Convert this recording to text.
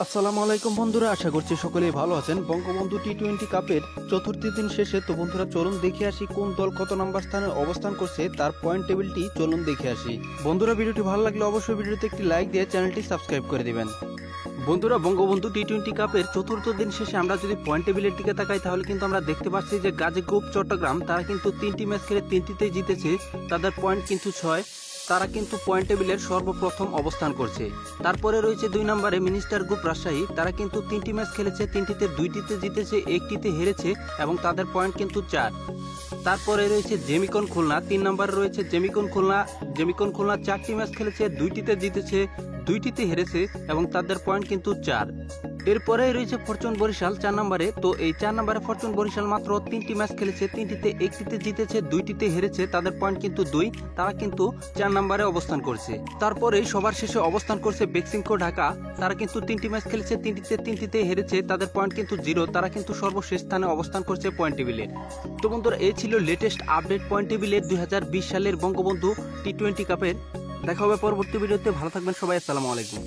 আসসালামু আলাইকুম বন্ধুরা, আশা করছি সকলেই ভালো আছেন। বঙ্গবন্ধু টি-20 কাপের চতুর্থ দিন শেষে তো বন্ধুরা চলুন দেখে আসি কোন দল কত নাম্বার স্থানে অবস্থান করছে, তার পয়েন্ট টেবিলটি চলুন দেখে আসি। বন্ধুরা, ভিডিওটি ভালো লাগলে অবশ্যই ভিডিওতে একটি লাইক দিয়ে চ্যানেলটি সাবস্ক্রাইব করে দিবেন। বন্ধুরা, বঙ্গবন্ধু টি-20 কাপের চতুর্থ দিন শেষে আমরা যদি পয়েন্ট টেবিলের দিকে তাকাই তাহলে কিন্তু আমরা দেখতে পাচ্ছি যে গাজী গ্রুপ চট্টগ্রাম তারা কিন্তু 3টি ম্যাচ খেলে 3টিতেই জিতেছে। তাদের পয়েন্ট কিন্তু 6। তারা কিন্তু পয়েন্ট টেবিলের সর্বপ্রথম অবস্থান করছে। তারপরে রয়েছে 2 নম্বরে মিনিস্টার গ্রুপ রাজশাহী, তারা কিন্তু 3টি ম্যাচ খেলেছে, 3টিতে 2টিতে জিতেছে, 1টিতে হেরেছে এবং তাদের পয়েন্ট কিন্তু 4। তারপরে রয়েছে জেমিকন খুলনা, 3 নম্বরে রয়েছে জেমিকন খুলনা 4টি ম্যাচ খেলেছে, 2টিতে জিতেছে, 2টিতে হেরেছে এবং তাদের পয়েন্ট কিন্তু 4। এরপরে রয়েছে ফরচুন বরিশাল 4 নম্বরে। তো এই 4 নম্বরে ফরচুন বরিশাল মাত্র 3টি ম্যাচ খেলেছে, 3টিতে 1টিতে জিতেছে, 2টিতে হেরেছে, তাদের পয়েন্ট কিন্তু 2। তারা কিন্তু 4 নম্বরে অবস্থান করছে। তারপরে সবার শেষে অবস্থান করছে বেক্সিমকো ঢাকা, তারা কিন্তু 3টি ম্যাচ খেলেছে, 3টিতে হেরেছে, তাদের পয়েন্ট কিন্তু 0। তারা কিন্তু সর্বশেষ স্থানে অবস্থান করছে পয়েন্ট টেবিলের। তো বন্ধুরা, এই ছিল লেটেস্ট আপডেট পয়েন্ট টেবিলের 2020 সালের বঙ্গবন্ধু টি-20 কাপের। দেখা হবে পরবর্তী ভিডিওতে। ভালো থাকবেন সবাই, আসসালামু আলাইকুম।